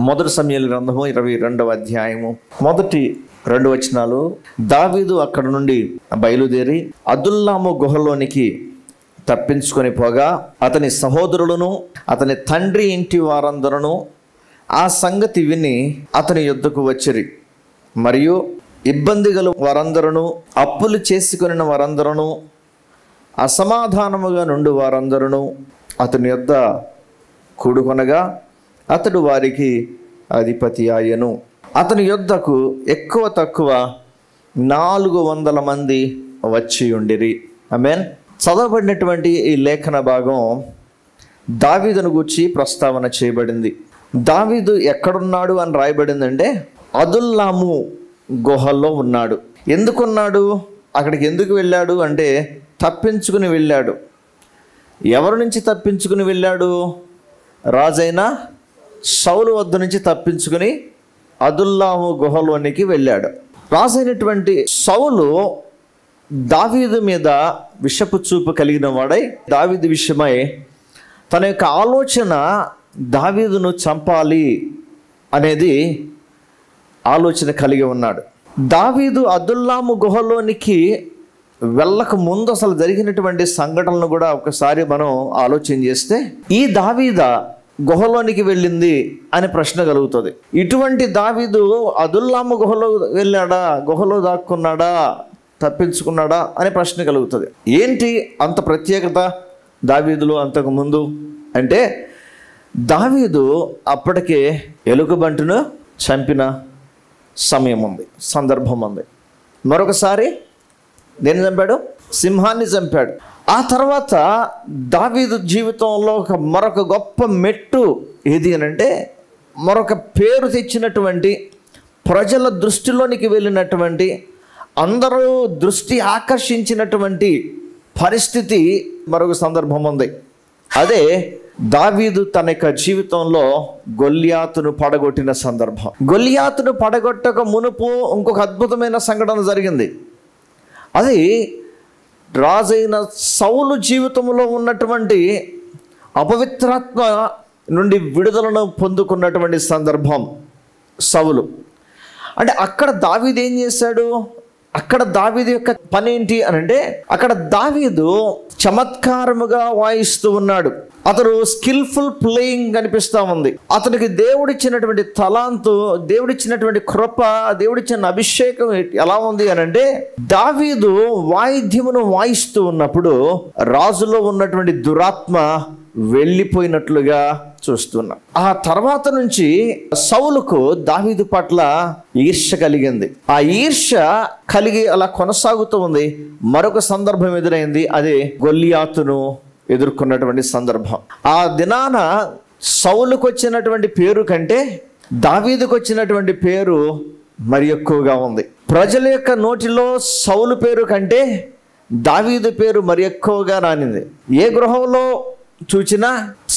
మొదటి సమూయేలు గ్రంథము 22వ అధ్యాయము మొదటి 2 వచనాలు. దావీదు అక్కడ నుండి బయలుదేరి అదుల్లాము గుహలోనికి తప్పించుకొని పోగా అతని సహోదరులను అతని తండ్రి ఇంటి వారందరూ ఆ సంగతి విని అతని యొద్దకు వచ్చిరి. మరియు ఇబ్బంది గల వారందరూ, అప్పులు చేసుకుని వారందరూ, అసమాధానముగా నుండి వారందరూ అతని యొద్ద కూడుకొనగా అతడు వారికి అధిపతి ఆయను. అతని యొద్దకు ఎక్కువ తక్కువ 400 మంది వచ్చి ఉండిరి. ఆమేన్. చదవబడినటువంటి ఈ లేఖన భాగం దావీదును గూర్చి ప్రస్తావన చేయబడింది. దావీదు ఎక్కడున్నాడు అని రాయబడిందంటే అదుల్లాము గుహల్లో ఉన్నాడు. ఎందుకున్నాడు? అక్కడికి ఎందుకు వెళ్ళాడు అంటే తప్పించుకుని వెళ్ళాడు. ఎవరి నుంచి తప్పించుకుని వెళ్ళాడు? రాజైన సౌలు వద్ద నుంచి తప్పించుకుని అదుల్లాము గుహలోనికి వెళ్ళాడు. రాజైనటువంటి సౌలు దావీదు మీద విషపు చూపు కలిగిన వాడై దావీదు విషయమై తన యొక్క ఆలోచన దావీదును చంపాలి అనేది ఆలోచన కలిగి ఉన్నాడు. దావీదు అదుల్లాము గుహలోనికి వెళ్ళక ముందు అసలు జరిగినటువంటి సంఘటనలు కూడా ఒకసారి మనం ఆలోచన చేస్తే ఈ దావీద గుహలోనికి వెళ్ళింది అనే ప్రశ్న కలుగుతుంది. ఇటువంటి దావీదు అదుల్లాము గుహలో వెళ్ళాడా, గుహలో దాక్కున్నాడా, తప్పించుకున్నాడా అనే ప్రశ్న కలుగుతుంది. ఏంటి అంత ప్రత్యేకత దావీదులో అంతకు ముందు అంటే దావీదు అప్పటికే ఎలుగుబంటును చంపిన సమయం ఉంది, సందర్భం ఉంది. మరొకసారి దేన్ని చంపాడు? సింహాన్ని చంపాడు. ఆ తర్వాత దావీదు జీవితంలో మరొక గొప్ప మెట్టు ఏది అని అంటే మరొక పేరు తెచ్చినటువంటి, ప్రజల దృష్టిలోనికి వెళ్ళినటువంటి, అందరూ దృష్టి ఆకర్షించినటువంటి పరిస్థితి మరొక సందర్భం ఉంది. అదే దావీదు తన యొక్క జీవితంలో గొల్యాతును పడగొట్టిన సందర్భం. గొల్యాతును పడగొట్టక మునుపు ఇంకొక అద్భుతమైన సంఘటన జరిగింది. అది రాజైన సౌలు జీవితంలో ఉన్నటువంటి అపవిత్రాత్మ నుండి విడుదలను పొందుకున్నటువంటి సందర్భం సౌలు. అంటే అక్కడ దావీదు ఏం చేశాడు? అక్కడ దావీదు యొక్క పని ఏంటి అని అంటే అక్కడ దావీదు చమత్కారముగా వాయిస్తూ ఉన్నాడు. అతను స్కిల్ఫుల్ ప్లేయింగ్ కనిపిస్తూ ఉంది. అతనికి దేవుడిచ్చినటువంటి తలాంతు, దేవుడిచ్చినటువంటి కృప, దేవుడిచ్చిన అభిషేకం ఎలా ఉంది అని అంటే దావీదు వాయిద్యమును వాయిస్తూ ఉన్నప్పుడు రాజులో ఉన్నటువంటి దురాత్మ వెళ్ళిపోయినట్లుగా చూస్తున్నాం. ఆ తర్వాత నుంచి సౌలుకు దావీదు పట్ల ఈర్ష్య కలిగింది. ఆ ఈర్ష్య కలిగి అలా కొనసాగుతూ ఉంది. మరొక సందర్భం ఎదురైంది. అదే గొల్యాతును ఎదుర్కొన్నటువంటి సందర్భం. ఆ దినాన సౌలుకు వచ్చినటువంటి పేరు కంటే దావీదుకు వచ్చినటువంటి పేరు మరి ఎక్కువగా ఉంది. ప్రజల యొక్క నోటిలో సౌలు పేరు కంటే దావీదు పేరు మరి ఎక్కువగా రానింది. ఏ గృహంలో చూచినా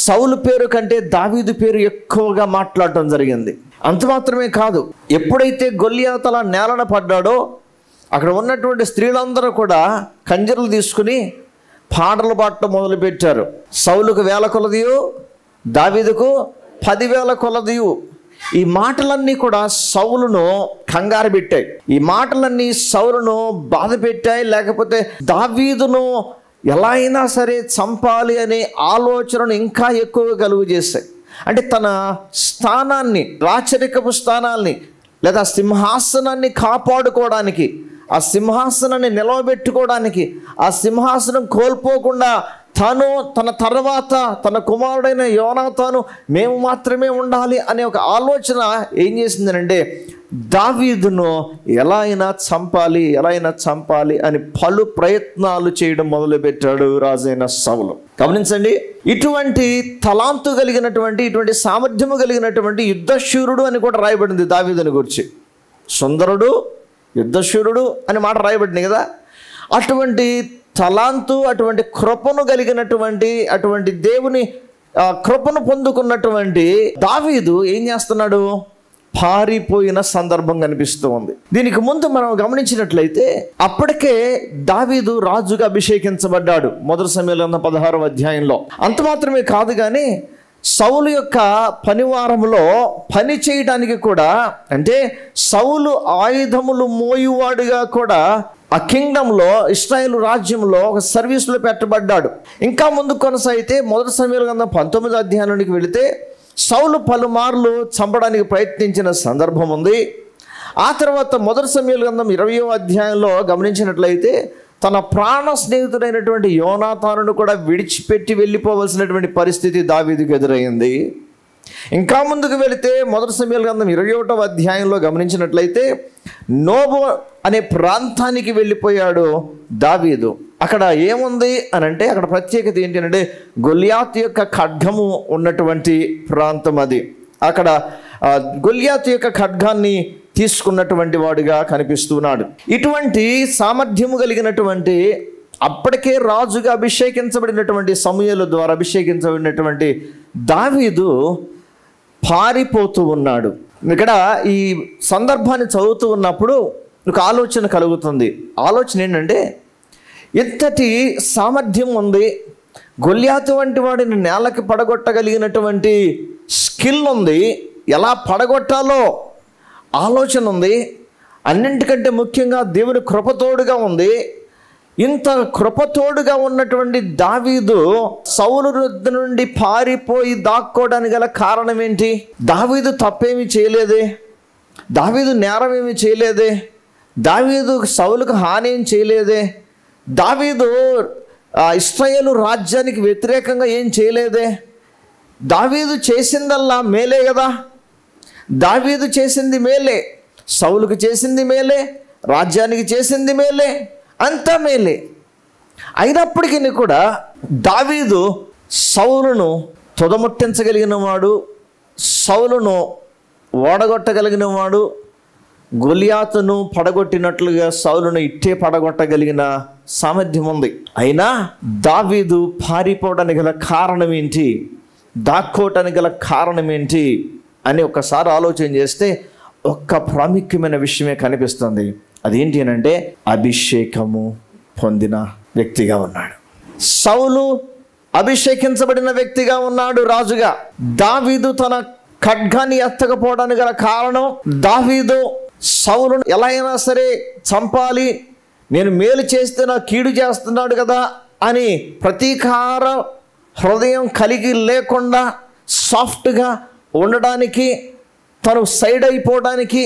సౌలు పేరు కంటే దావీదు పేరు ఎక్కువగా మాట్లాడటం జరిగింది. అంత మాత్రమే కాదు, ఎప్పుడైతే గొల్యాతు అలా నేలన పడ్డాడో అక్కడ ఉన్నటువంటి స్త్రీలందరూ కూడా కంజర్లు తీసుకుని పాటలు పాడటం మొదలుపెట్టారు. సౌలుకు 1000 కొలదియు, దావీదుకు 10,000 కొలదియు. ఈ మాటలన్నీ కూడా సౌలును కంగారు పెట్టాయి. ఈ మాటలన్నీ సౌలును బాధ పెట్టాయి. లేకపోతే దావీదును ఎలా అయినా సరే చంపాలి అనే ఆలోచనను ఇంకా ఎక్కువగా కలుగు చేస్తాయి. అంటే తన స్థానాన్ని, రాచరికపు స్థానాన్ని లేదా సింహాసనాన్ని కాపాడుకోవడానికి, ఆ సింహాసనాన్ని నిలవబెట్టుకోవడానికి, ఆ సింహాసనం కోల్పోకుండా తను, తన తర్వాత తన కుమారుడైన యోనాతాను మేము మాత్రమే ఉండాలి అనే ఒక ఆలోచన ఏం చేసిందనంటే దావీదును ఎలా అయినా చంపాలి అని పలు ప్రయత్నాలు చేయడం మొదలుపెట్టాడు రాజైన సౌలు. గమనించండి, ఇటువంటి తలాంతు కలిగినటువంటి, ఇటువంటి సామర్థ్యము కలిగినటువంటి యుద్ధశూరుడు అని కూడా రాయబడింది దావీదుని గురించి. సుందరుడు, యుద్ధశూరుడు అని మాట రాయబడింది కదా. అటువంటి తలాంతు, అటువంటి కృపను కలిగినటువంటి, అటువంటి దేవుని కృపను పొందుకున్నటువంటి దావీదు ఏం చేస్తున్నాడు? పారిపోయిన సందర్భం కనిపిస్తూ ఉంది. దీనికి ముందు మనం గమనించినట్లయితే అప్పటికే దావీదు రాజుగా అభిషేకించబడ్డాడు 1 సమూయేలు 16వ అధ్యాయంలో. అంత మాత్రమే కాదు కానీ సౌలు యొక్క పనివారంలో పని చేయడానికి కూడా, అంటే సౌలు ఆయుధములు మోయువాడుగా కూడా ఆ కింగ్డంలో, ఇశ్రాయేలు రాజ్యంలో ఒక సర్వీస్లో పెట్టబడ్డాడు. ఇంకా ముందు కొనసాగితే 1 సమూయేలు గ్రంథం 19వ అధ్యాయానికి వెళితే సౌలు పలుమార్లు చంపడానికి ప్రయత్నించిన సందర్భం ఉంది. ఆ తర్వాత 1 సమూయేలు గ్రంథం 20వ అధ్యాయంలో గమనించినట్లయితే తన ప్రాణ స్నేహితుడైనటువంటి యోనాతానును కూడా విడిచిపెట్టి వెళ్ళిపోవలసినటువంటి పరిస్థితి దావీదుకు ఎదురైంది. ఇంకా ముందుకు వెళితే 1 సమూయేలు గ్రంథం 21వ అధ్యాయంలో గమనించినట్లయితే నోబు అనే ప్రాంతానికి వెళ్ళిపోయాడు దావీదు. అక్కడ ఏముంది అని అంటే, అక్కడ ప్రత్యేకత ఏంటి అంటే గొల్యాతు యొక్క ఖడ్గము ఉన్నటువంటి ప్రాంతం అది. అక్కడ గొల్యాతు యొక్క ఖడ్గాన్ని తీసుకున్నటువంటి వాడుగా కనిపిస్తున్నాడు. ఇటువంటి సామర్థ్యము కలిగినటువంటి, అప్పటికే రాజుగా అభిషేకించబడినటువంటి సమూయేలు ద్వారా అభిషేకించబడినటువంటి దావీదు పారిపోతూ ఉన్నాడు. ఇక్కడ ఈ సందర్భాన్ని చదువుతూ ఉన్నప్పుడు ఒక ఆలోచన కలుగుతుంది. ఆలోచన ఏంటంటే, ఎంతటి సామర్థ్యం ఉంది, గొల్యాతు వంటి వాడిని నేలకి పడగొట్టగలిగినటువంటి స్కిల్ ఉంది, ఎలా పడగొట్టాలో ఆలోచన ఉంది, అన్నింటికంటే ముఖ్యంగా దేవుని కృపతోడుగా ఉంది. ఇంత కృపతోడుగా ఉన్నటువంటి దావీదు సౌలు వద్ద నుండి పారిపోయి దాక్కోవడానికి గల కారణం ఏంటి? దావీదు తప్పేమీ చేయలేదే, దావీదు నేరం ఏమీ చేయలేదే, దావీదు సౌలుకు హాని ఏం చేయలేదే, దావీదు ఇశ్రాయేలు రాజ్యానికి వ్యతిరేకంగా ఏం చేయలేదే, దావీదు చేసిందల్లా మేలే కదా, దావీదు చేసింది మేలే, సౌలుకు చేసింది మేలే, రాజ్యానికి చేసింది మేలే, అంతా మేలే. అయినప్పటికీ కూడా దావీదు సౌలును తుదముట్టించగలిగిన వాడు, సౌలును ఓడగొట్టగలిగిన వాడు, గొలియాతును పడగొట్టినట్లుగా సౌలును ఇట్టే పడగొట్టగలిగిన సామర్థ్యం ఉంది. అయినా దావీదు పారిపోవడానికి గల కారణం ఏంటి, దాక్కోవటానికి గల కారణం ఏంటి అని ఒక్కసారి ఆలోచన చేస్తే ఒక్క ప్రాముఖ్యమైన విషయమే కనిపిస్తుంది. అదేంటి అని అంటే, అభిషేకము పొందిన వ్యక్తిగా ఉన్నాడు. సౌలు అభిషేకించబడిన వ్యక్తిగా ఉన్నాడు రాజుగా. దావీదు తన ఖడ్గాన్ని ఎత్తకపోవడానికి గల కారణం, దావీదు సౌలును ఎలా అయినా సరే చంపాలి, నేను మేలు చేస్తే నా కీడు చేస్తున్నాడు కదా అని ప్రతీకార హృదయం కలిగి లేకుండా సాఫ్ట్గా ఉండడానికి, తను సైడ్ అయిపోవడానికి,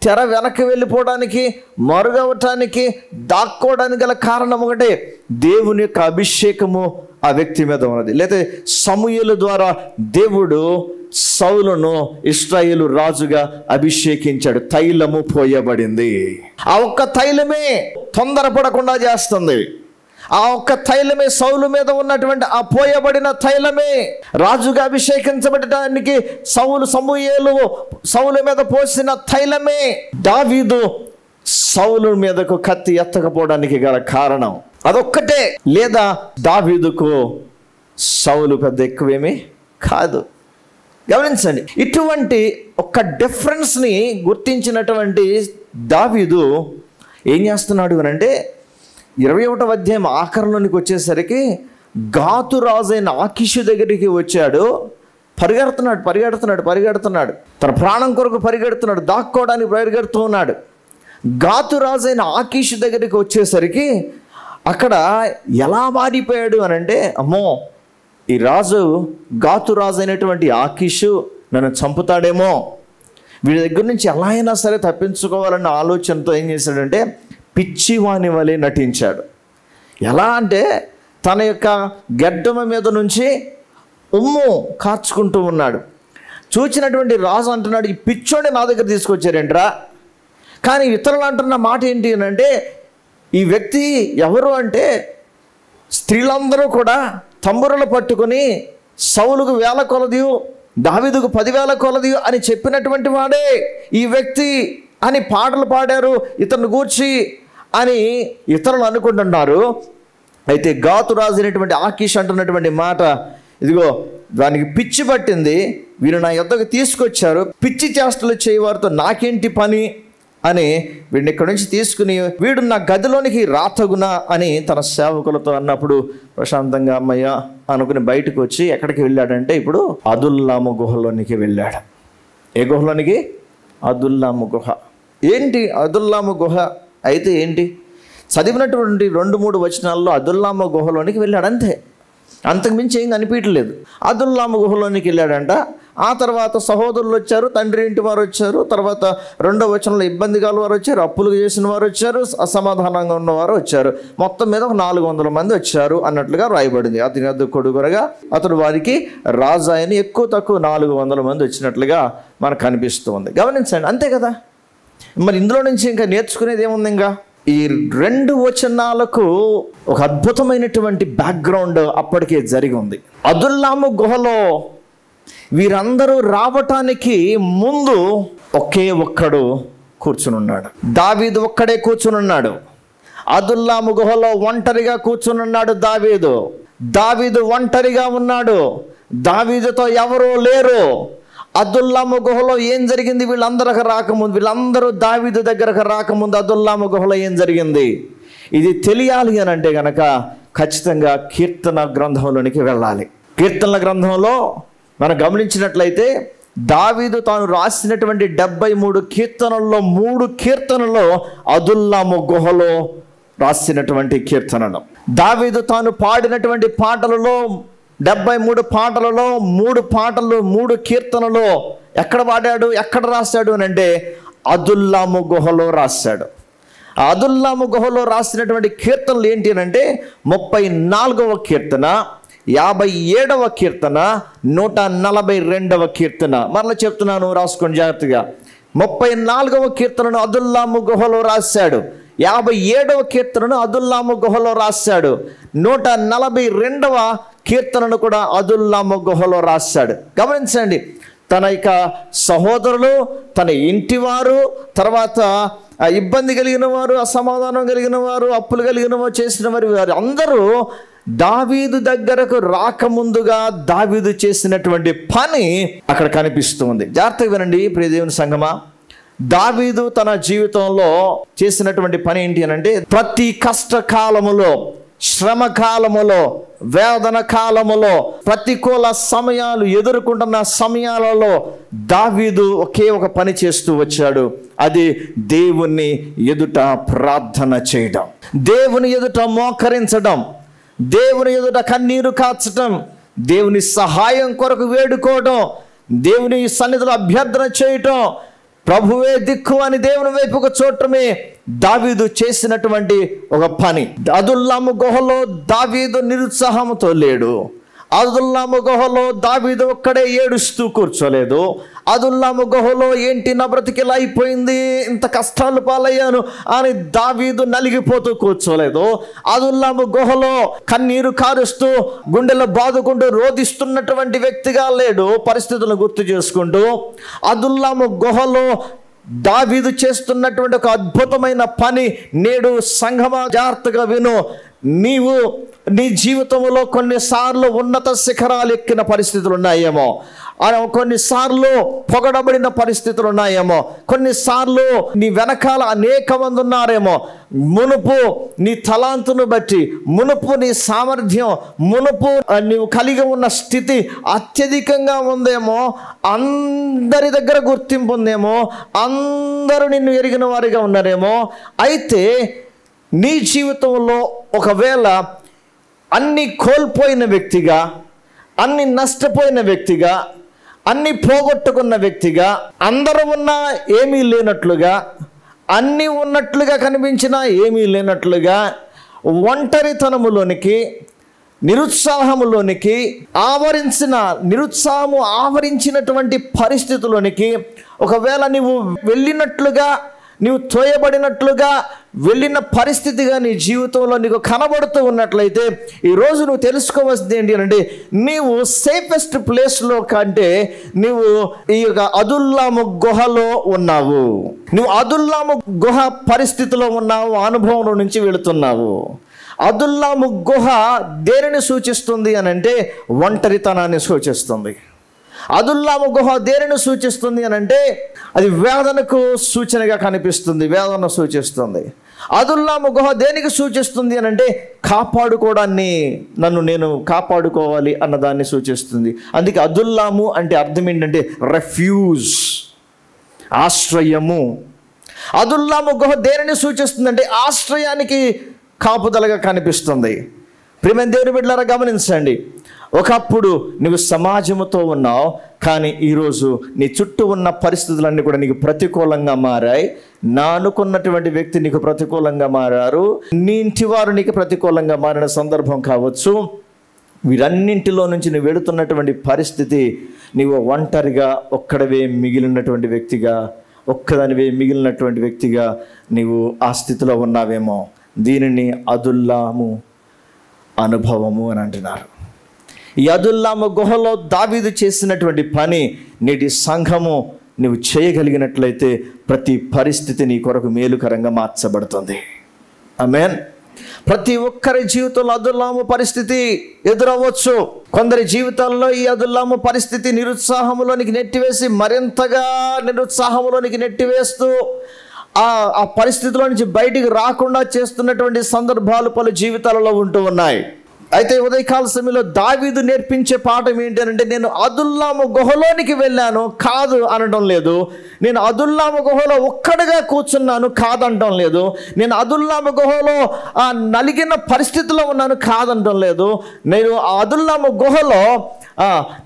తెర వెనక్కి వెళ్ళిపోవడానికి, మరుగవటానికి, దాక్కోవడానికి గల కారణం ఒకటే, దేవుని యొక్క అభిషేకము ఆ వ్యక్తి మీద ఉన్నది. లేకపోతే సమూయేలు ద్వారా దేవుడు సౌలును ఇశ్రాయేలు రాజుగా అభిషేకించాడు. తైలము పోయబడింది. ఆ ఒక్క తైలమే తొందరపడకుండా చేస్తుంది. ఆ ఒక్క తైలమే, సౌలు మీద ఉన్నటువంటి ఆ పోయబడిన తైలమే రాజుగా అభిషేకించబడటానికి సమూయేలు సౌలు మీద పోసిన తైలమే దావీదు సౌలు మీదకు కత్తి ఎత్తకపోవడానికి గల కారణం అదొక్కటే. లేదా దావీదుకు సౌలు పెద్ద ఎక్కువేమీ కాదు. గమనించండి, ఇటువంటి ఒక డిఫరెన్స్ని గుర్తించినటువంటి దావీదు ఏం చేస్తున్నాడు అని అంటే, 21వ అధ్యాయం ఆఖరిలోనికి వచ్చేసరికి గాతు రాజైన ఆకీషు దగ్గరికి వచ్చాడు. పరిగెడుతున్నాడు, తన ప్రాణం కొరకు పరిగెడుతున్నాడు, దాక్కోవడానికి పరిగెడుతూ ఉన్నాడు. గాతు రాజైన ఆకీషు దగ్గరికి వచ్చేసరికి అక్కడ ఎలా మారిపోయాడు అని అంటే, అమ్మో, ఈ రాజు గాతు రాజు అయినటువంటి ఆకీషు నన్ను చంపుతాడేమో, వీడి దగ్గర నుంచి ఎలా అయినా సరే తప్పించుకోవాలన్న ఆలోచనతో ఏం చేశాడంటే పిచ్చివాని వలె నటించాడు. ఎలా అంటే తన యొక్క గడ్డమ మీద నుంచి ఉమ్ము కార్చుకుంటూ ఉన్నాడు. చూచినటువంటి రాజు అంటున్నాడు, ఈ పిచ్చోడే నా దగ్గర తీసుకొచ్చారేంట్రా. కానీ ఇతరులు అంటున్న మాట ఏంటి అని అంటే, ఈ వ్యక్తి ఎవరు అంటే, స్త్రీలందరూ కూడా తంబురలు పట్టుకుని సౌలుకు 1000 కొలదియు, దావీదుకు 10,000 కొలదియు అని చెప్పినటువంటి వాడే ఈ వ్యక్తి అని పాటలు పాడారు ఇతను గూర్చి అని ఇతరులు అనుకుంటున్నారు. అయితే గాతు రాజు అయినటువంటి ఆకీష్ అంటున్నటువంటి మాట, ఇదిగో దానికి పిచ్చి పట్టింది, వీరు నా యొద్దకు తీసుకొచ్చారు, పిచ్చి చేష్టలు చేయవారితో నాకేంటి పని అని వీడిని ఇక్కడి నుంచి తీసుకుని వీడు నా గదిలోనికి రాతగునా అని తన సేవకులతో అన్నప్పుడు ప్రశాంతంగా అమ్మయ్య అనుకుని బయటకు వచ్చి ఎక్కడికి వెళ్ళాడంటే ఇప్పుడు అదుల్లాము గుహలోనికి వెళ్ళాడు. ఏ గుహలోనికి? అదుల్లాము గుహ. ఏంటి అదుల్లాము గుహ అయితే ఏంటి? చదివినటువంటి 2-3 వచనాల్లో అదుల్లాము గుహలోనికి వెళ్ళాడు అంతే, అంతకుమించి ఏం కనిపించలేదు. అదుల్లాము గుహలోనికి వెళ్ళాడంట. ఆ తర్వాత సహోదరులు వచ్చారు, తండ్రి ఇంటి వారు వచ్చారు, తర్వాత 2వ వచనంలో ఇబ్బంది కాని వారు వచ్చారు, అప్పులు చేసిన వారు వచ్చారు, అసమాధానంగా ఉన్నవారు వచ్చారు. మొత్తం మీద 400 మంది వచ్చారు అన్నట్లుగా రాయబడింది. అతని వద్ద కొడుకురగా అతడు వారికి రాజు అని ఎక్కువ తక్కువ 400 మంది వచ్చినట్లుగా మనకు కనిపిస్తూ ఉంది. గమనించండి, అంతే కదా. మరి ఇందులో నుంచి ఇంకా నేర్చుకునేది ఏముంది? ఇంకా ఈ 2 వచనాలకు ఒక అద్భుతమైనటువంటి బ్యాక్గ్రౌండ్ అప్పటికే జరిగి ఉంది. అదుల్లాము గుహలో వీరందరూ రావటానికి ముందు ఒకే ఒక్కడు కూర్చునున్నాడు. దావీదు ఒక్కడే కూర్చునున్నాడు. అదుల్లాము గుహలో ఒంటరిగా కూర్చునున్నాడు దావీదు ఒంటరిగా ఉన్నాడు. దావీదుతో ఎవరూ లేరు. అదుల్లాము గుహలో ఏం జరిగింది? వీళ్ళందరూ దావీదు దగ్గరకు రాకముందు అదుల్లాము గుహలో ఏం జరిగింది? ఇది తెలియాలి అని అంటే గనక ఖచ్చితంగా కీర్తన గ్రంథంలోనికి వెళ్ళాలి. కీర్తనల గ్రంథంలో మనం గమనించినట్లయితే దావీదు తాను రాసినటువంటి 73 కీర్తనల్లో 3 కీర్తనలు అదుల్లాము గుహలో రాసినటువంటి కీర్తనలు. దావీదు తాను పాడినటువంటి పాటలలో 73 పాటలలో 3 పాటలు 3 కీర్తనలు ఎక్కడ పాడాడు, ఎక్కడ రాశాడు అని అంటే అదుల్లాము గుహలో రాశాడు. ఆ అదుల్లాము గుహలో రాసినటువంటి కీర్తనలు ఏంటి అని అంటే 34వ కీర్తన, 57వ కీర్తన, 142వ కీర్తన. మరలా చెప్తున్నాను, రాసుకోండి జాగ్రత్తగా. 34వ కీర్తనను అదుల్లాము గుహలో రాశాడు. 57వ కీర్తనను అదుల్లాము గుహలో రాశాడు. 142వ కీర్తనను కూడా అదుల్లాము గుహలో రాశాడు. గమనించండి, తన యొక్క సహోదరులు, తన ఇంటివారు, తర్వాత ఇబ్బంది కలిగిన వారు, అసమాధానం కలిగిన వారు, అప్పులు కలిగిన వారు, చేసిన వారు అందరూ దావీదు దగ్గరకు రాకముందుగా దావీదు చేసినటువంటి పని అక్కడ కనిపిస్తుంది. జాగ్రత్తగా వినండి ప్రియ దేవుని సంగమా. దావీదు తన జీవితంలో చేసినటువంటి పని ఏంటి అని అంటే ప్రతి కష్టకాలములో, శ్రమ కాలములో, వేదన కాలములో, ప్రతికూల సమయాలు ఎదుర్కొంటున్న సమయాలలో దావీదు ఒకే ఒక పని చేస్తూ వచ్చాడు. అది దేవుని ఎదుట ప్రార్థన చేయడం, దేవుని ఎదుట మోకరించడం, దేవుని ఎదుట కన్నీరు కార్చడం, దేవుని సహాయం కొరకు వేడుకోవడం, దేవుని సన్నిధిలో అభ్యర్థన చేయటం, ప్రభువే దిక్కు అని దేవుని వైపుకు చూడటమే దావీదు చేసినటువంటి ఒక పని. అదుల్లాము గుహలో దావీదు నిరుత్సాహంతో లేడు. అదుల్లాము గుహలో దావీదు ఒక్కడే ఏడుస్తూ కూర్చోలేదు. అదుల్లాము గుహలో ఏంటి నా బ్రతికిలా అయిపోయింది, ఇంత కష్టాలు పాలయ్యాను అని దావీదు నలిగిపోతూ కూర్చోలేదు. అదుల్లాము గుహలో కన్నీరు కారుస్తూ గుండెలో బాదుకుంటూ రోధిస్తున్నటువంటి వ్యక్తిగా లేడు. పరిస్థితులను గుర్తు చేసుకుంటూ అదుల్లాము గుహలో దావీదు చేస్తున్నటువంటి ఒక అద్భుతమైన పని నేడు సంఘమా జాగ్రత్తగా విను. నీవు నీ జీవితంలో కొన్నిసార్లు ఉన్నత శిఖరాలు ఎక్కిన పరిస్థితులు ఉన్నాయేమో, కొన్నిసార్లు పొగడబడిన పరిస్థితులు ఉన్నాయేమో, కొన్నిసార్లు నీ వెనకాల అనేక మంది ఉన్నారేమో. మునుపు నీ తలాంతును బట్టి, మునుపు నీ సామర్థ్యం, మునుపు నీవు కలిగి ఉన్న స్థితి అత్యధికంగా ఉందేమో, అందరి దగ్గర గుర్తింపు ఉందేమో, అందరూ నిన్ను ఎరిగిన వారిగా ఉన్నారేమో. అయితే నీ జీవితంలో ఒకవేళ అన్ని కోల్పోయిన వ్యక్తిగా, అన్ని నష్టపోయిన వ్యక్తిగా, అన్ని పోగొట్టుకున్న వ్యక్తిగా, అందరూ ఉన్నా ఏమీ లేనట్లుగా, అన్నీ ఉన్నట్లుగా కనిపించినా ఏమీ లేనట్లుగా, ఒంటరితనములోనికి, నిరుత్సాహములోనికి నిరుత్సాహము ఆవరించినటువంటి పరిస్థితుల్లోనికి ఒకవేళ నీవు వెళ్ళినట్లుగా, నీవు తోయబడినట్లుగా వెళ్ళిన పరిస్థితిగా నీ జీవితంలో నీకు కనబడుతూ ఉన్నట్లయితే ఈరోజు నువ్వు తెలుసుకోవాల్సింది ఏంటి అంటే నీవు సేఫెస్ట్ ప్లేస్లో కంటే నీవు ఈ యొక్క అదుల్లాము గుహలో ఉన్నావు. నువ్వు అదుల్లాము గుహ పరిస్థితిలో ఉన్నావు, అనుభవంలో నుంచి వెళుతున్నావు. అదుల్లాము గుహ దేనిని సూచిస్తుంది అని అంటే ఒంటరితనాన్ని సూచిస్తుంది. అదుల్లాము గుహ దేనిని సూచిస్తుంది అని అంటే అది వేదనకు సూచనగా కనిపిస్తుంది, వేదన సూచిస్తుంది. అదుల్లాము గుహ దేనికి సూచిస్తుంది అని అంటే కాపాడుకోవడాన్ని, నన్ను నేను కాపాడుకోవాలి అన్నదాన్ని సూచిస్తుంది. అందుకే అదుల్లాము అంటే అర్థం ఏంటంటే రెఫ్యూజ్, ఆశ్రయము. అదుల్లాము గుహ దేనిని సూచిస్తుందంటే ఆశ్రయానికి కాపుదలగా కనిపిస్తుంది. ప్రియమైన దేవుని బిడ్డలారా గమనించండి, ఒకప్పుడు నువ్వు సమాజంతో ఉన్నావు, కానీ ఈరోజు నీ చుట్టూ ఉన్న పరిస్థితులన్నీ కూడా నీకు ప్రతికూలంగా మారాయి. నా అనుకున్నటువంటి వ్యక్తి నీకు ప్రతికూలంగా మారారు, నీ ఇంటి వారు నీకు ప్రతికూలంగా మారిన సందర్భం కావచ్చు. వీరన్నింటిలో నుంచి నువ్వు వెళుతున్నటువంటి పరిస్థితి, నీవు ఒంటరిగా ఒక్కడవే మిగిలినటువంటి వ్యక్తిగా, ఒక్కదానివే మిగిలినటువంటి వ్యక్తిగా నీవు ఆ స్థితిలో ఉన్నావేమో. దీనిని అదుల్లాము అనుభవము అని అంటున్నారు. ఈ అదుల్లాము గుహలో దావీదు చేసినటువంటి పని నేటి సంఘము నువ్వు చేయగలిగినట్లయితే ప్రతి పరిస్థితి నీ కొరకు మేలుకరంగా మార్చబడుతుంది. ఆమేన్. ప్రతి ఒక్కరి జీవితంలో అదుల్లాము పరిస్థితి ఎదురవ్వచ్చు. కొందరి జీవితాల్లో ఈ అదుల్లాము పరిస్థితి నిరుత్సాహంలోనికి నెట్టివేసి మరింతగా నిరుత్సాహంలోనికి నెట్టివేస్తూ ఆ పరిస్థితిలో నుంచి బయటికి రాకుండా చేస్తున్నటువంటి సందర్భాలు పలు జీవితాలలో ఉంటూ ఉన్నాయి. అయితే ఉదయకాల సమయంలో దావీదు నేర్పించే పాఠం ఏంటంటే, నేను అదుల్లాము గుహలోనికి వెళ్ళాను కాదు అనడం లేదు, నేను అదుల్లాము గుహలో ఒక్కడిగా కూర్చున్నాను కాదంటం లేదు, నేను అదుల్లాము గుహలో నలిగిన పరిస్థితిలో ఉన్నాను కాదంటం లేదు, నేను అదుల్లాము గుహలో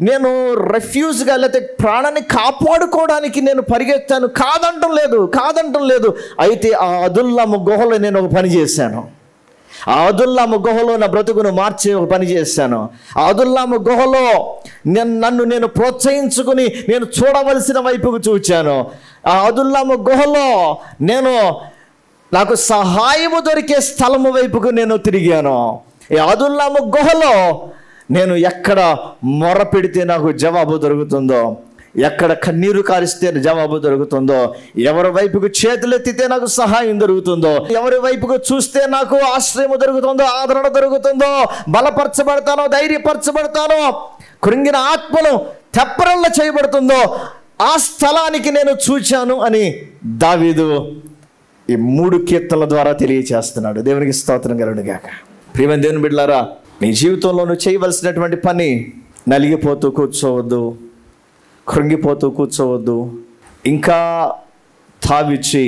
నేను రెఫ్యూజ్గా లేకపోతే ప్రాణాన్ని కాపాడుకోవడానికి నేను పరిగెత్తాను కాదంటం లేదు. అయితే ఆ అదుల్లాము గుహలో నేను ఒక పని చేశాను. ఆ అదుల్లాము గుహలో నా బ్రతుకును మార్చే ఒక పని చేశాను. ఆ అదుల్లాము గుహలో నన్ను నేను ప్రోత్సహించుకుని నేను చూడవలసిన వైపుకు చూచాను. ఆ అదుల్లాము గుహలో నేను నాకు సహాయము దొరికే స్థలము వైపుకు నేను తిరిగాను. ఈ అదుల్లాము గుహలో నేను ఎక్కడ మొర పెడితే నాకు జవాబు దొరుకుతుందో, ఎక్కడ కన్నీరు కారిస్తే జవాబు దొరుకుతుందో, ఎవరి వైపుకు చేతులెత్తితే నాకు సహాయం దొరుకుతుందో, ఎవరి వైపుకు చూస్తే నాకు ఆశ్రయం దొరుకుతుందో, ఆదరణ దొరుకుతుందో, బలపరచబడతానో, ధైర్యపరచబడతానో, కృంగిన ఆత్మను తెప్పరల్ల చేయబడుతుందో ఆ స్థలానికి నేను చూచాను అని దావీదు ఈ 3 కీర్తనల ద్వారా తెలియచేస్తున్నాడు. దేవునికి స్తోత్రం కలుగునుగాక. ప్రియమైన దేవుని బిడ్డలారా, నీ జీవితంలో నువ్వు చేయవలసినటువంటి పని నలిగిపోతూ కూర్చోవద్దు, కృంగిపోతూ కూర్చోవద్దు. ఇంకా తావిచ్చి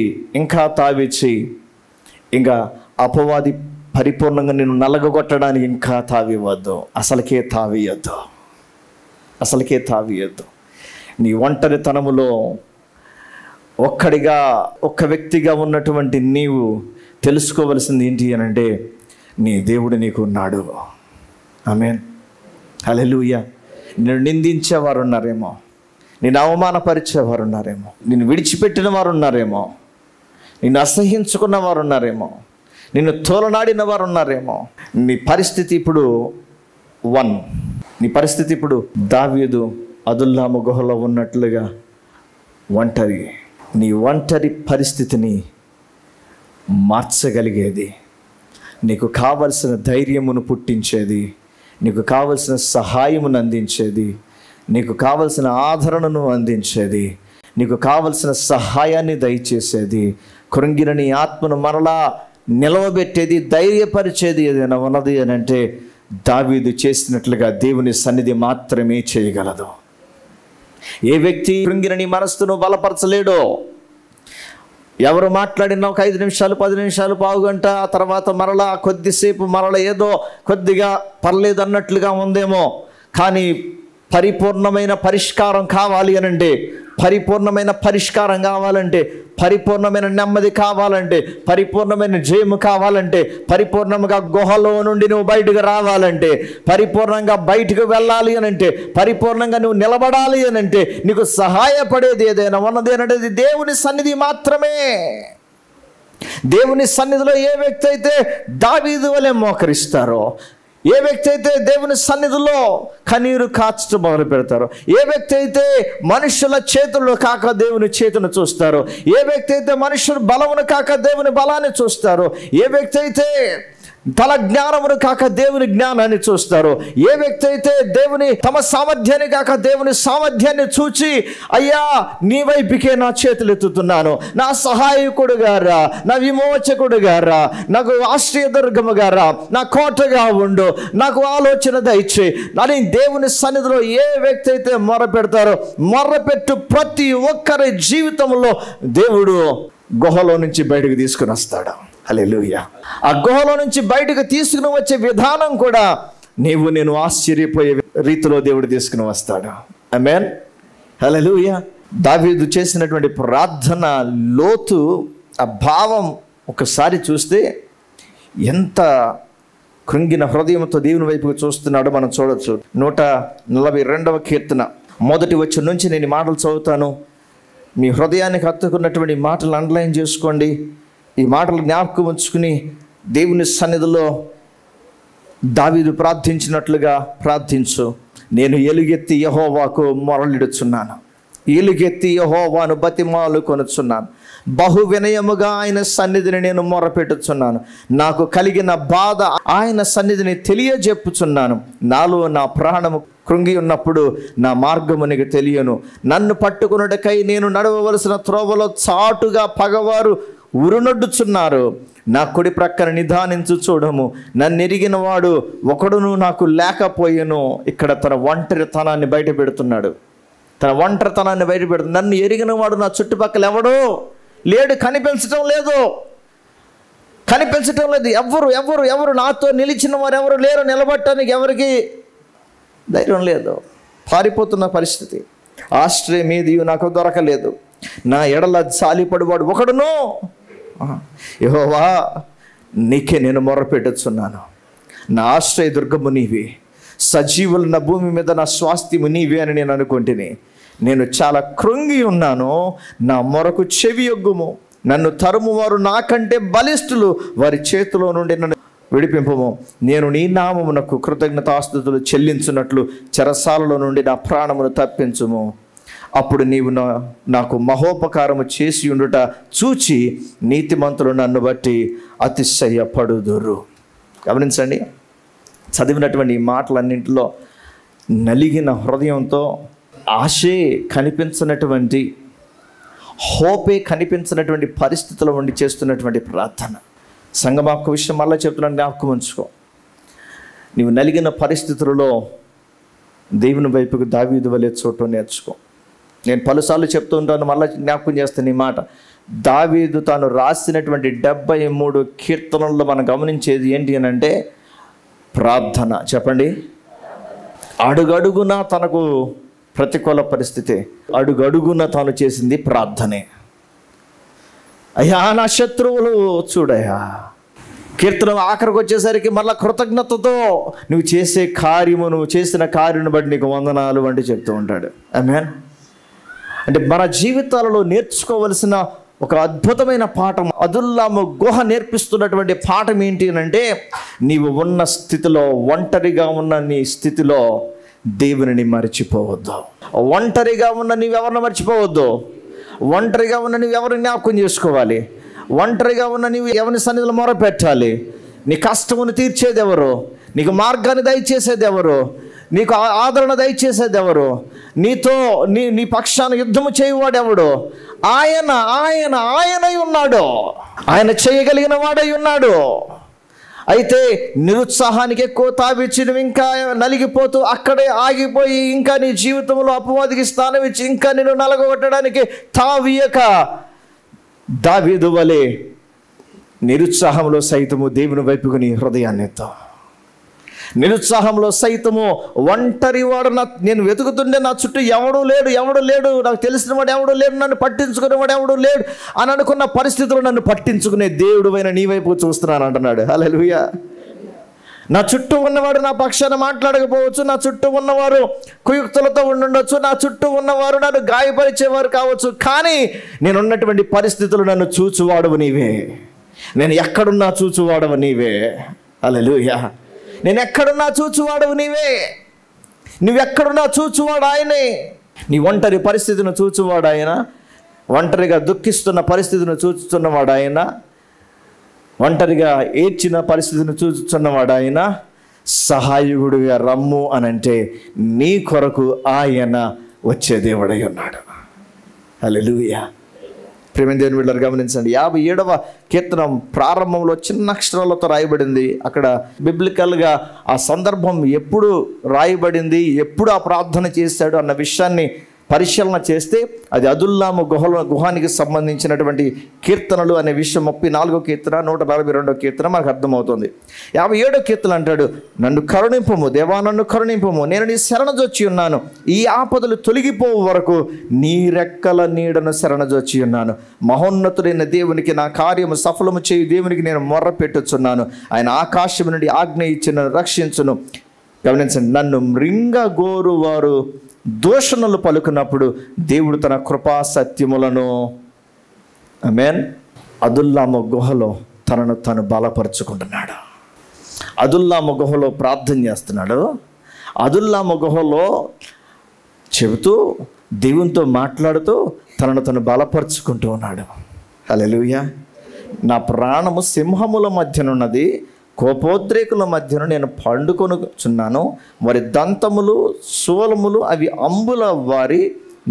ఇంకా అపవాది పరిపూర్ణంగా నేను నలగొట్టడానికి ఇంకా తావివ్వద్దు. అసలుకే తావియద్దు. నీ ఒంటరితనములో ఒక్క వ్యక్తిగా ఉన్నటువంటి నీవు తెలుసుకోవలసింది ఏంటి అని అంటే, నీ దేవుడు నీకు ఉన్నాడు. ఆమేన్. హల్లెలూయా. నిన్ను నిందించేవారు ఉన్నారేమో, నిన్ను అవమానపరిచేవారు ఉన్నారేమో, నిన్ను విడిచిపెట్టిన వారు ఉన్నారేమో, నిన్ను అసహించుకున్న వారు ఉన్నారేమో, నిన్ను తోలనాడిన వారు ఉన్నారేమో. నీ పరిస్థితి ఇప్పుడు దావీదు అదుల్లాము గుహలో ఉన్నట్లుగా నీ ఒంటరి పరిస్థితిని మార్చగలిగేది, నీకు కావలసిన ధైర్యమును పుట్టించేది, నీకు కావలసిన సహాయమును అందించేది, నీకు కావలసిన ఆదరణను అందించేది, నీకు కావలసిన సహాయాన్ని దయచేసేది, కృంగిన నీ ఆత్మను మరలా నిలవబెట్టేది, ధైర్యపరిచేది ఏదైనా ఉన్నది అని అంటే దావీదు చేసినట్లుగా దేవుని సన్నిధి మాత్రమే చేయగలదు. ఏ వ్యక్తి కృంగిన నీ మనస్సును బలపరచలేడో, ఎవరు మాట్లాడినా ఒక 5 నిమిషాలు 10 నిమిషాలు పావుగంట ఆ తర్వాత మరలా కొద్దిసేపు మరలా ఏదో కొద్దిగా పర్లేదు అన్నట్లుగా ఉందేమో, కానీ పరిపూర్ణమైన పరిష్కారం కావాలి అనంటే, పరిపూర్ణమైన పరిష్కారం కావాలంటే, పరిపూర్ణమైన నెమ్మది కావాలంటే, పరిపూర్ణమైన జయము కావాలంటే, పరిపూర్ణంగా గుహలో నుండి నువ్వు బయటకు రావాలంటే, పరిపూర్ణంగా బయటకు వెళ్ళాలి అనంటే, పరిపూర్ణంగా నువ్వు నిలబడాలి అనంటే, నీకు సహాయపడేది ఏదైనా ఉన్నది అనేది దేవుని సన్నిధి మాత్రమే. దేవుని సన్నిధిలో ఏ వ్యక్తి అయితే దావీదు వలె మోకరిస్తారో, ఏ వ్యక్తి అయితే దేవుని సన్నిధిలో కన్నీరు కాచడం మొదలు పెడతారో, ఏ వ్యక్తి అయితే మనుషుల చేతుల్లో కాక దేవుని చేతును చూస్తారో, ఏ వ్యక్తి అయితే మనుషుల బలమును కాక దేవుని బలాన్ని చూస్తారో, ఏ వ్యక్తి అయితే తల జ్ఞానమును కాక దేవుని జ్ఞానాన్ని చూస్తారు. ఏ వ్యక్తి అయితే దేవుని తమ సామర్థ్యాన్ని కాక దేవుని సామర్థ్యాన్ని చూచి, అయ్యా నీ వైపుకే నా చేతులు ఎత్తుతున్నాను, నా సహాయకుడు గారా, నా విమోచకుడు గారా, నాకు ఆశ్రయదుర్గము గారా, నా కోటగా ఉండు, నాకు ఆలోచన దయచేయి అని దేవుని సన్నిధిలో ఏ వ్యక్తి అయితే మొరపెడతారో, మొరపెట్టు ప్రతి ఒక్కరి జీవితంలో దేవుడు గుహలో నుంచి బయటకు తీసుకుని వస్తాడు. హల్లెలూయా. ఆ గుహలో నుంచి బయటకు తీసుకుని వచ్చే విధానం కూడా నేను ఆశ్చర్యపోయే రీతిలో దేవుడు తీసుకుని వస్తాడు. ఆమేన్. హల్లెలూయా. దావీదు చేసినటువంటి ప్రార్థన లోతు, ఆ భావం ఒకసారి చూస్తే ఎంత కృంగిన హృదయంతో దేవుని వైపుకు చూస్తున్నాడో మనం చూడొచ్చు. 142వ కీర్తన మొదటి వచనం నుంచి నేను ఈ మాటలు చదువుతాను. మీ హృదయానికి హత్తుకున్నటువంటి మాటలు అండర్లైన్ చేసుకోండి. ఈ మాటలు జ్ఞాపకం ఉంచుకుని దేవుని సన్నిధిలో దావీదు ప్రార్థించినట్లుగా ప్రార్థించు. నేను ఎలుగెత్తి యెహోవాకు మొరలిడుచున్నాను, ఎలుగెత్తి యెహోవాను బతిమాలు కొనుచున్నాను, బహు వినయముగా ఆయన సన్నిధిని నేను మొరపెట్టుచున్నాను, నాకు కలిగిన బాధ ఆయన సన్నిధిని తెలియజెప్పుచున్నాను. నాలో నా ప్రాణము కృంగి ఉన్నప్పుడు నా మార్గము నీకు తెలియను. నన్ను పట్టుకున్నటకై నేను నడవవలసిన త్రోవలో చాటుగా పగవారు ఉరునొడ్డుచున్నారు. నా కుడి ప్రక్కన నిదానించు చూడము, నన్ను ఎరిగిన వాడు ఒకడును నాకు లేకపోయేను. ఇక్కడ తన ఒంటరితనాన్ని బయట పెడుతున్నాడు. తన ఒంటరితనాన్ని బయట పెడుతున్నాడు. నన్ను ఎరిగిన వాడు నా చుట్టుపక్కల ఎవడో లేడు, కనిపించటం లేదు. ఎవరు నాతో నిలిచిన వారు ఎవరు లేరు. నిలబట్టడానికి ఎవరికి ధైర్యం లేదు. పారిపోతున్న పరిస్థితి. ఆశ్రయం ఏది నాకు దొరకలేదు. నా ఎడల జాలిపడివాడు ఒకడును. యెహోవా నీకే నేను మొర్రపెట్టుచున్నాను. నా ఆశ్రయ దుర్గము నీవే, సజీవులు నా భూమి మీద నా స్వాస్థ్యము నీవే అని నేను అనుకుంటుని. నేను చాలా కృంగి ఉన్నాను, నా మొరకు చెవి యొగ్గుము. నన్ను తరుము వారు నాకంటే బలిష్ఠులు, వారి చేతిలో నుండి నన్ను విడిపింపము. నేను నీ నామమునకు కృతజ్ఞతాస్తుతులు చెల్లించున్నట్లు చెరసాలలో నుండి నా ప్రాణమును తప్పించుము. అప్పుడు నీవు నాకు మహోపకారము చేసి ఉండుట చూచి నీతిమంతులు నన్ను బట్టి అతిశయపడుదురు. గమనించండి, చదివినటువంటి ఈ మాటలన్నింటిలో నలిగిన హృదయంతో ఆశే కనిపించినటువంటి, హోపే కనిపించినటువంటి పరిస్థితుల్లో ఉండి చేస్తున్నటువంటి ప్రార్థన. సంగమా, ఒక్క విషయం మళ్ళీ చెప్తున్నాను, జ్ఞాపకం ఉంచుకో. నీవు నలిగిన పరిస్థితులలో దేవుని వైపుకు దావీదు వలె చూడటం నేర్చుకో. నేను పలుసార్లు చెప్తూ ఉంటాను, మళ్ళీ జ్ఞాపకం చేస్తాను ఈ మాట. దావీదు తాను రాసినటువంటి 73 కీర్తనల్లో మనం గమనించేది ఏంటి అని అంటే ప్రార్థన. చెప్పండి. అడుగడుగున తనకు ప్రతికూల పరిస్థితి, అడుగడుగున తాను చేసింది ప్రార్థనే. అయ్యా నా శత్రువులు చూడయా. కీర్తన ఆఖరికి వచ్చేసరికి మళ్ళీ కృతజ్ఞతతో నువ్వు చేసే కార్యము, నువ్వు చేసిన కార్యమును బట్టి నీకు వందనాలు వంటి చెప్తూ ఉంటాడు. ఆమేన్. అంటే మన జీవితాలలో నేర్చుకోవలసిన ఒక అద్భుతమైన పాఠం, అదుల్లాము గుహ నేర్పిస్తున్నటువంటి పాఠం ఏంటి అని అంటే, నీవు ఉన్న స్థితిలో, ఒంటరిగా ఉన్న నీ స్థితిలో దేవుని మర్చిపోవద్దు. ఒంటరిగా ఉన్న నీవెవరిని మర్చిపోవద్దు. ఒంటరిగా ఉన్న నీవు ఎవరిని జ్ఞాపకం చేసుకోవాలి. ఒంటరిగా ఉన్న నీవు ఎవరి సన్నిధిలో మొరపెట్టాలి. నీ కష్టమును తీర్చేది ఎవరు? నీకు మార్గాన్ని దయచేసేది ఎవరు? నీకు ఆదరణ దయచేసేది ఎవరు? నీతో నీ పక్షాన యుద్ధము చేయువాడు ఎవడు? ఆయనై ఉన్నాడు. ఆయన చేయగలిగిన వాడై ఉన్నాడు. అయితే నిరుత్సాహానికి ఎక్కువ తావిచ్చి నువ్వు ఇంకా నలిగిపోతూ అక్కడే ఆగిపోయి, ఇంకా నీ జీవితంలో అపవాదికి స్థానం ఇచ్చి ఇంకా నిన్ను నలగొట్టడానికి తావియక దావీదు వలె నిరుత్సాహంలో సైతము దేవుని వైపుకు నీ హృదయాన్ని ఎత్తావు. నిరుత్సాహంలో సైతము ఒంటరి వాడు, నేను వెతుకుతుండే నా చుట్టూ ఎవడూ లేడు, నాకు తెలిసిన వాడు ఎవడూ లేడు, నన్ను పట్టించుకునేవాడు ఎవడూ లేడు అని అనుకున్న పరిస్థితుల్లో నన్ను పట్టించుకునే దేవుడు అయిన నీ వైపు చూస్తున్నాను అంటున్నాడు. హల్లెలూయా. నా చుట్టూ ఉన్నవాడు నా పక్షాన మాట్లాడకపోవచ్చు, నా చుట్టూ ఉన్నవారు కుయుక్తులతో ఉండుండొచ్చు, నా చుట్టూ ఉన్నవారు నన్ను గాయపరిచేవారు కావచ్చు, కానీ నేనున్నటువంటి పరిస్థితులు నన్ను చూచువాడవు నీవే. నేను ఎక్కడున్నా చూచువాడవు నీవే. హల్లెలూయా. నేను ఎక్కడున్నా చూచువాడవు నీవే. నువ్వెక్కడున్నా చూచువాడు ఆయనే. నీ ఒంటరి పరిస్థితిని చూచువాడు ఆయన. ఒంటరిగా దుఃఖిస్తున్న పరిస్థితిని చూస్తున్నవాడు ఆయన. ఒంటరిగా ఏడ్చిన పరిస్థితిని చూచుచున్నవాడు ఆయన, సహాయకుడిగా రమ్ము అనంటే నీ కొరకు ఆయన వచ్చే దేవుడై ఉన్నాడు. హల్లెలూయా. ప్రియమైన దేవుని బిడ్డలారా గమనించండి, 57వ కీర్తనం ప్రారంభంలో చిన్న అక్షరాలతో రాయబడింది. అక్కడ బిబ్లికల్గా ఆ సందర్భం ఎప్పుడు రాయబడింది, ఎప్పుడు ఆ ప్రార్థన చేశాడు అన్న విషయాన్ని పరిశీలన చేస్తే అది అదుల్లాము గుహానికి సంబంధించినటువంటి కీర్తనలు అనే విషయం 34వ కీర్తన, 142వ కీర్తన మనకు అర్థమవుతుంది. 57వ కీర్తన అంటాడు, నన్ను కరుణింపము దేవా, నన్ను కరుణింపము, నేను నీ శరణజొచ్చి ఉన్నాను, ఈ ఆపదలు తొలగిపోవు వరకు నీ రెక్కల నీడను శరణజొచ్చి ఉన్నాను. మహోన్నతుడైన దేవునికి నా కార్యము సఫలము చేయు దేవునికి నేను మొర్ర పెట్టుచున్నాను. ఆయన ఆకాశం నుండి ఆజ్ఞ ఇచ్చి నన్ను రక్షించును. గమనించండి, నన్ను మృంగగోరు వారు దూషణలు పలుకున్నప్పుడు దేవుడు తన కృపా సత్యములను ఆమేన్ అదుల్లాము గుహలో తనను తను బలపరుచుకుంటున్నాడు. అదుల్లాము గుహలో ప్రార్థన చేస్తున్నాడు. అదుల్లాము గుహలో చెబుతూ దేవునితో మాట్లాడుతూ తనను తను బలపరుచుకుంటూ ఉన్నాడు. హల్లెలూయా. నా ప్రాణము సింహముల మధ్యనున్నది, కోపోద్రేకుల మధ్యన నేను పండుకొనుచున్నాను. వారి దంతములు శూలములు అవి అంబుల, వారి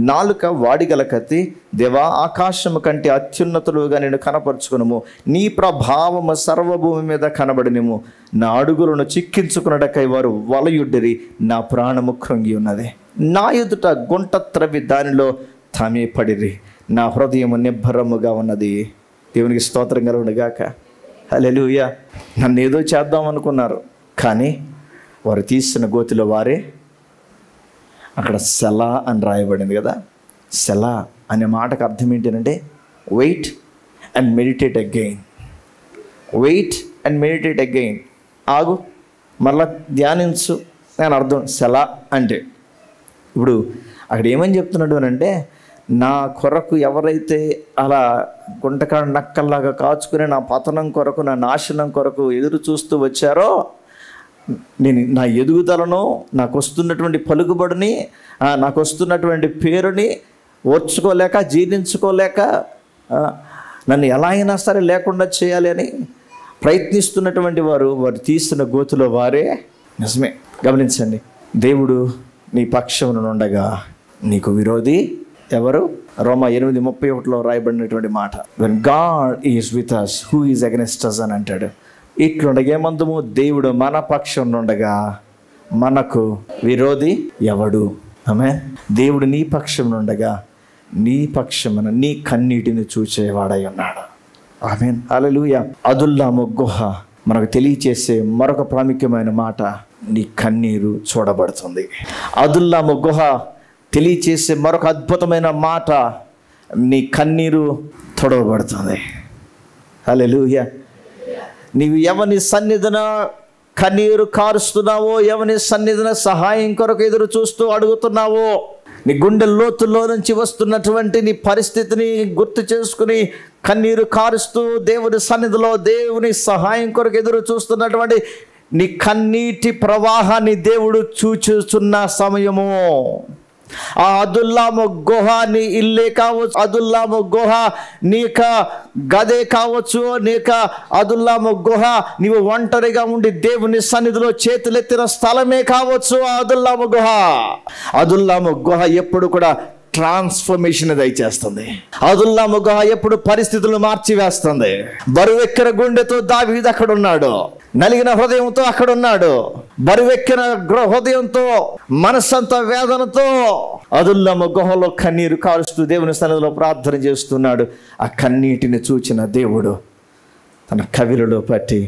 నాలుక వాడిగల కత్తి. దేవా, ఆకాశము కంటే అత్యున్నతులుగా నేను కనపరుచుకును. నీ ప్రభావము సర్వభూమి మీద కనబడినము. నా అడుగులను చిక్కించుకున్నటకై వారు వలయుడ్డిరి. నా ప్రాణము కృంగి ఉన్నది. నా ఎదుట గుంట త్రవి దానిలో తామే పడిరి. నా హృదయము నిబ్బరముగా ఉన్నది. దేవునికి స్తోత్రం కలుగునుగాక. హల్లెలూయా. నన్ను ఏదో చేద్దాం అనుకున్నారు, కానీ వారు తీసిన గోతిలో వారే. అక్కడ సెలా అని రాయబడింది కదా. సెలా అనే మాటకు అర్థం ఏంటంటే wait and meditate again. Wait and meditate again. ఆగు, మళ్ళా ధ్యానించు అని అర్థం సెలా అంటే. ఇప్పుడు అక్కడ ఏమని చెప్తున్నాడు అని అంటే, నా కొరకు ఎవరైతే అలా గుంటకాడ నక్కల్లాగా కాచుకుని నా పతనం కొరకు, నా నాశనం కొరకు ఎదురు చూస్తూ వచ్చారో, నేను నా ఎదుగుదలను, నాకు వస్తున్నటువంటి పలుకుబడిని, నాకు వస్తున్నటువంటి పేరుని ఓర్చుకోలేక, జీర్ణించుకోలేక, నన్ను ఎలా అయినా సరే లేకుండా చేయాలి అని ప్రయత్నిస్తున్నటువంటి వారు తీసిన గోతులో వారే. నిజమే. గమనించండి, దేవుడు నీ పక్షమున ఉండగా నీకు విరోధి ఎవరు? రోమా 8:31 రాయబడినటువంటి మాట, when God is with us, who is against us అని అంటాడు. ఇట్లుండగా ఏమందము, దేవుడు మన పక్షం ఉండగా మనకు విరోధి ఎవడు? ఆమేన్. దేవుడు నీ పక్షం ఉండగా నీ పక్షమున నీ కన్నీటిని చూచేవాడై ఉన్నాడు. ఆమేన్. హల్లెలూయా. అదుల్లాము గుహ మనకు తెలియచేసే మరొక ప్రాముఖ్యమైన మాట, నీ కన్నీరు చూడబడుతుంది. అదుల్లాము గుహ తెలియచేసే మరొక అద్భుతమైన మాట, నీ కన్నీరు తొడవబడుతుంది. హల్లెలూయా. నీవు ఎవని సన్నిధిన కన్నీరు కారుస్తున్నావో, ఎవని సన్నిధిన సహాయం కొరకు ఎదురు చూస్తూ అడుగుతున్నావో, నీ గుండె లోతుల్లో నుంచి వస్తున్నటువంటి నీ పరిస్థితిని గుర్తు చేసుకుని కన్నీరు కారుస్తూ దేవుని సన్నిధిలో దేవుని సహాయం కొరకు ఎదురు చూస్తున్నటువంటి నీ కన్నీటి ప్రవాహాన్ని దేవుడు చూచుచున్న సమయము. ఆ అదుల్లాము గుహ నీ ఇల్లే కావచ్చు, అదుల్లాము గుహ నీక గదే కావచ్చు, నీక అదుల్లాము గుహ నీవు ఒంటరిగా ఉండి దేవుని సన్నిధిలో చేతులెత్తిన స్థలమే కావచ్చు. ఆ అదుల్లాము గుహ ఎప్పుడు కూడా ట్రాన్స్ఫర్మేషన్ దయచేస్తుంది. అదుల్లాము గుహ ఎప్పుడు పరిస్థితులు మార్చివేస్తుంది. బరువెక్కిన గుండెతో దావీదు అక్కడ ఉన్నాడు, నలిగిన హృదయంతో అక్కడ ఉన్నాడు. బరువెక్కిన హృదయంతో, మనస్సంతా వేదనతో అదుల్లాము గుహలో కన్నీరు కారుస్తూ దేవుని సన్నిధిలో ప్రార్థన చేస్తున్నాడు. ఆ కన్నీటిని చూచిన దేవుడు తన కవిలలో పట్టి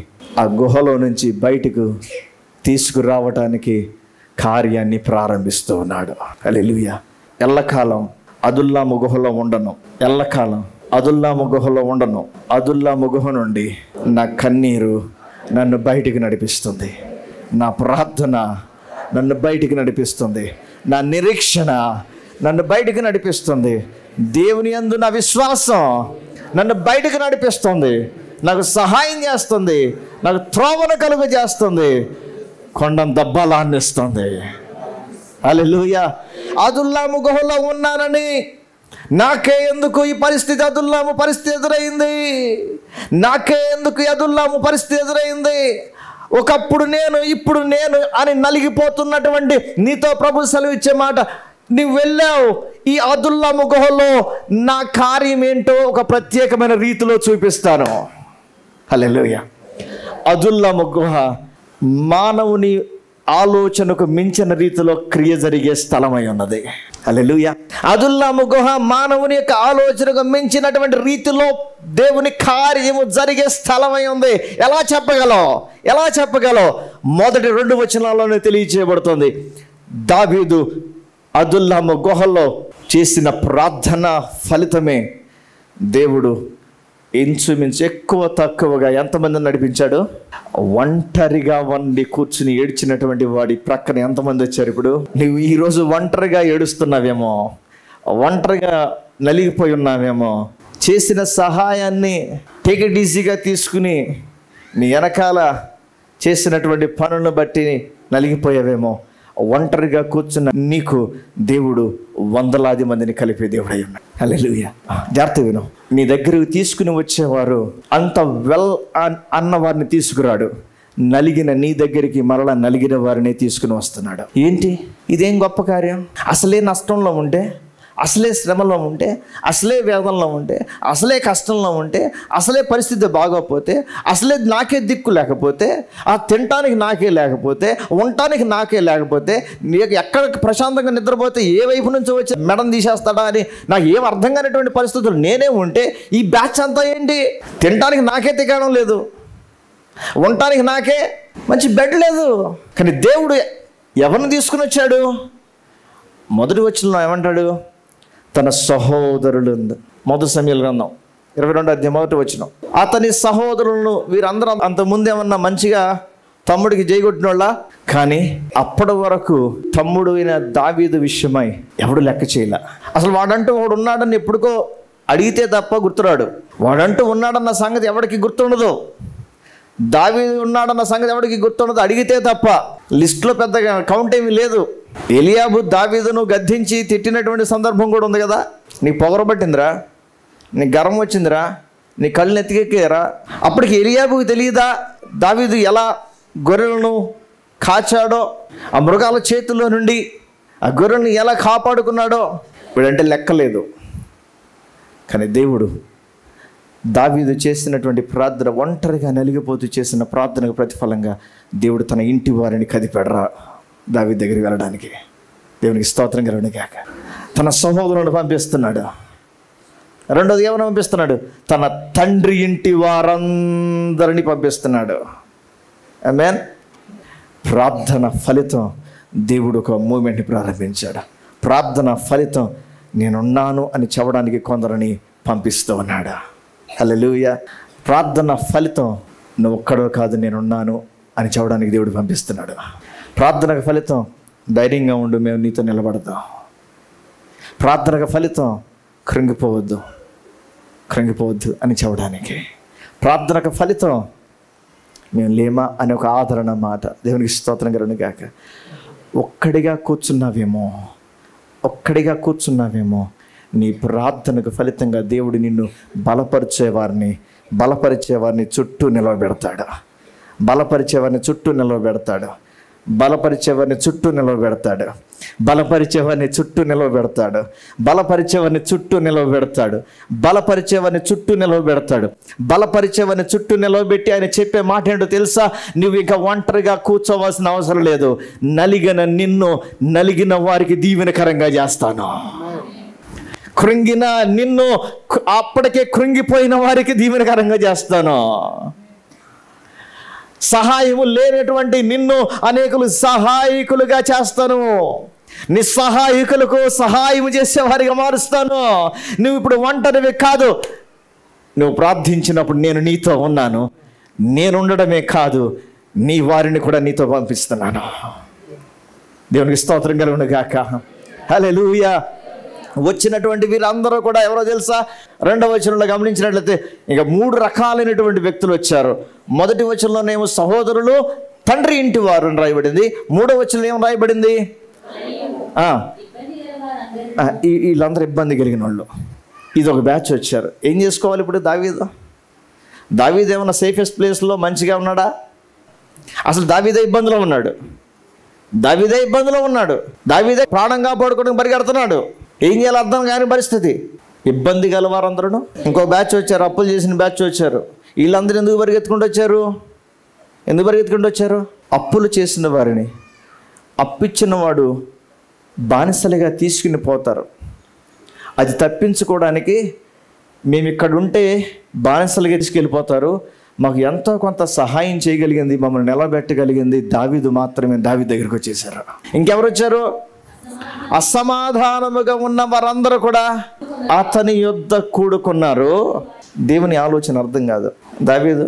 ఆ గుహలో నుంచి బయటకు తీసుకురావటానికి కార్యాన్ని ప్రారంభిస్తూ ఉన్నాడు. హల్లెలూయా. ఎల్లకాలం అదుల్లాము గుహలో ఉండను, ఎల్లకాలం అదుల్లాము గుహలో ఉండను. అదుల్లాము గుహ నుండి నా కన్నీరు నన్ను బయటికి నడిపిస్తుంది, నా ప్రార్థన నన్ను బయటికి నడిపిస్తుంది, నా నిరీక్షణ నన్ను బయటికి నడిపిస్తుంది, దేవుని యందు నా విశ్వాసం నన్ను బయటికి నడిపిస్తుంది, నాకు సహాయం చేస్తుంది, నాకు త్రోవను కలుగ చేస్తుంది, కొండం దబ్బాలాన్ని ఇస్తుంది. హల్లెలూయా. అదుల్లాము గుహలో ఉన్నానని నాకే ఎందుకు ఈ పరిస్థితి, అదుల్లాము పరిస్థితి ఎదురైంది, నాకే ఎందుకు ఈ అదుల్లాము పరిస్థితి ఎదురైంది, ఒకప్పుడు నేను ఇప్పుడు నేను అని నలిగిపోతున్నటువంటి నీతో ప్రభు సెలవు ఇచ్చే మాట, నువ్వు వెళ్ళావు ఈ అదుల్లాము గుహలో, నా కార్యం ఏంటో ఒక ప్రత్యేకమైన రీతిలో చూపిస్తాను. హల్లెలూయా. అదుల్లాము గుహ మానవుని ఆలోచనకు మించిన రీతిలో క్రియ జరిగే స్థలమై ఉన్నది. హల్లెలూయా. అదుల్లాము గుహ మానవుని యొక్క ఆలోచనకు మించినటువంటి రీతిలో దేవుని కార్యము జరిగే స్థలమై ఉంది. ఎలా చెప్పగలవు? మొదటి 2 వచనాల్లోనే తెలియచేయబడుతుంది. దావీదు అదుల్లాము గుహలో చేసిన ప్రార్థన ఫలితమే దేవుడు ఇంచుమించు ఎక్కువ తక్కువగా ఎంతమందిని నడిపించాడు? ఒంటరిగా వండి కూర్చుని ఏడ్చినటువంటి వాడి ప్రక్కన ఎంతమంది వచ్చారు? ఇప్పుడు నువ్వు ఈరోజు ఒంటరిగా ఏడుస్తున్నావేమో, ఒంటరిగా నలిగిపోయి ఉన్నావేమో, చేసిన సహాయాన్ని టేక్ ఇట్ ఈజీగా తీసుకుని నీ వెనకాల చేసినటువంటి పనులను బట్టి నలిగిపోయావేమో. ఒంటరిగా కూర్చున్న నీకు దేవుడు వందలాది మందిని కలిపే దేవుడై ఉన్నాడు. హల్లెలూయా. జాగ్రత్త విను. నీ దగ్గరకు తీసుకుని వచ్చేవారు అంత వెల్ అన్న వారిని తీసుకురాడు. నలిగిన నీ దగ్గరికి మరలా నలిగిన వారిని తీసుకుని వస్తున్నాడు. ఏంటి ఇదేం గొప్ప కార్యం? అసలే నష్టంలో ఉంటే, అసలే శ్రమలో ఉంటే, అసలే వేదనలో ఉంటే, అసలే కష్టంలో ఉంటే, అసలే పరిస్థితి బాగోకపోతే, అసలే నాకే దిక్కు లేకపోతే, ఆ తినటానికి నాకే లేకపోతే, ఉండటానికి నాకే లేకపోతే, నీకు ఎక్కడ ప్రశాంతంగా నిద్రపోతే ఏ వైపు నుంచి వచ్చి మెడను తీసేస్తాడా అని నాకు ఏం అర్థం కానిటువంటి పరిస్థితులు నేనే ఉంటే, ఈ బ్యాచ్ అంతా ఏంటి? తినటానికి నాకే తినడం లేదు, ఉండటానికి నాకే మంచి బెడ్ లేదు. కానీ దేవుడు ఎవరిని తీసుకుని వచ్చాడు? మొదటి వచనంలో ఏమంటాడు? తన సహోదరులు. మొదటి సమూయేలు గ్రంథం 22వ అధ్యాయం 1వ వచనం. అతని సహోదరులను, వీరందరూ అంతకుముందు ఏమన్నా మంచిగా తమ్ముడికి జైగొట్టిన వాళ్ళ, కానీ అప్పటి వరకు తమ్ముడు అయిన దావీదు విషయమై ఎవడు లెక్క చేయలే. అసలు వాడంటూ వాడు ఉన్నాడని ఎప్పుడుకో అడిగితే తప్ప గుర్తురాడు. వాడంటూ ఉన్నాడన్న సంగతి ఎవడికి గుర్తుండదు. దావీదు ఉన్నాడన్న సంగతి ఎవడికి గుర్తుండదు, అడిగితే తప్ప. లిస్టులో పెద్దగా కౌంట్ ఏమీ లేదు. ఎలియాబు దావీదును గద్దించి తిట్టినటువంటి సందర్భం కూడా ఉంది కదా. నీ పొగరబట్టిందిరా, నీ గర్వం వచ్చిందిరా, నీ కళ్ళు నెత్తికెక్కారా. అప్పటికి ఎలియాబుకి తెలియదా దావీదు ఎలా గొర్రెలను కాచాడో, ఆ మృగాల చేతుల్లో నుండి ఆ గొర్రెలను ఎలా కాపాడుకున్నాడో? వీడంటే లెక్కలేదు. కానీ దేవుడు దావీదు చేసినటువంటి ప్రార్థన, ఒంటరిగా నలిగిపోతూ చేసిన ప్రార్థనకు ప్రతిఫలంగా దేవుడు తన ఇంటి వారిని కదిపెడరా దావీదు దగ్గరికి వెళ్ళడానికి. దేవునికి స్తోత్రం కలుగును గాక. తన సహోదరులను పంపిస్తున్నాడు. రెండోది ఏమైనా పంపిస్తున్నాడు? తన తండ్రి ఇంటి వారందరినీ పంపిస్తున్నాడు. ఆమేన్. ప్రార్థన ఫలితం దేవుడు ఒక మూమెంట్ని ప్రారంభించాడు. ప్రార్థన ఫలితం నేనున్నాను అని చెప్పడానికి కొందరిని పంపిస్తూ ఉన్నాడు. హల్లెలూయా. ప్రార్థన ఫలితం నువ్వు ఒక్కడో కాదు, నేనున్నాను అని చెప్పడానికి దేవుడు పంపిస్తున్నాడు. ప్రార్థనకు ఫలితం ధైర్యంగా ఉండు, మేము నీతో నిలబడతాం. ప్రార్థనకు ఫలితం కృంగిపోవద్దు అని చెప్పడానికి. ప్రార్థనకు ఫలితం మేము లేమా అనే ఒక ఆదరణ మాట. దేవునికి స్తోత్రం కలుగును గాక. ఒక్కడిగా కూర్చున్నావేమో నీ ప్రార్థనకు ఫలితంగా దేవుడు నిన్ను బలపరిచేవారిని చుట్టూ నిలవబెడతాడు. బలపరిచేవారిని చుట్టూ నిలవబెడతాడు. నిలవబెట్టి ఆయన చెప్పే మాట ఏంటో తెలుసా? నువ్వు ఇంకా ఒంటరిగా కూర్చోవలసిన అవసరం లేదు. నలిగిన వారికి దీవెనకరంగా చేస్తాను. కృంగిన నిన్ను అప్పటికే కృంగిపోయిన వారికి దీవెనకరంగా చేస్తాను. సహాయము లేనటువంటి నిన్ను అనేకులు సహాయకులుగా చేస్తాను. నిస్సహాయకులకు సహాయము చేసేవారిగా మారుస్తాను. నువ్వు ఇప్పుడు ఒంటరివి కాదు. నువ్వు ప్రార్థించినప్పుడు నేను నీతో ఉన్నాను. నేనుండడమే కాదు, నీ వారిని కూడా నీతో పంపిస్తున్నాను. దేవునికి స్తోత్రం కలుగును గాక. హల్లెలూయా. వచ్చినటువంటి వీరందరూ కూడా ఎవరో తెలుసా? 2వ వచనంలో గమనించినట్లయితే ఇక 3 రకాలైనటువంటి వ్యక్తులు వచ్చారు. మొదటి వచనంలోనేమో సహోదరులు, తండ్రి ఇంటి వారు అని రాయబడింది. 3వ వచనంలో ఏం రాయబడింది? వీళ్ళందరూ ఇబ్బంది కలిగిన వాళ్ళు. ఇది ఒక బ్యాచ్ వచ్చారు. ఏం చేసుకోవాలి ఇప్పుడు? దావీదు ఏమన్నా సేఫెస్ట్ ప్లేస్లో మంచిగా ఉన్నాడా? అసలు దావీదే ఇబ్బందిలో ఉన్నాడు. దావీదే ప్రాణం కాపాడుకోవడానికి పరిగెడుతున్నాడు. ఏం చేయాలి అర్థం కాని పరిస్థితి. ఇబ్బంది గల వారందరూ ఇంకో బ్యాచ్ వచ్చారు, అప్పులు చేసిన బ్యాచ్ వచ్చారు. వీళ్ళందరూ ఎందుకు పరిగెత్తుకుంటూ వచ్చారు? అప్పులు చేసిన వారిని అప్పిచ్చిన వాడు బానిసలుగా తీసుకుని పోతారు. అది తప్పించుకోవడానికి మేము ఇక్కడ ఉంటే బానిసలుగా తీసుకెళ్ళిపోతారు. మాకు ఎంతో కొంత సహాయం చేయగలిగింది, మమ్మల్ని నిలబెట్టగలిగింది దావీదు మాత్రమే. దావీదు దగ్గరికి వచ్చేసారు. ఇంకెవరు వచ్చారు? అసమాధానముగా ఉన్న వారందరూ కూడా అతని యొద్ద కూడుకున్నారు. దేవుని ఆలోచన అర్థం కాదు. దావీదు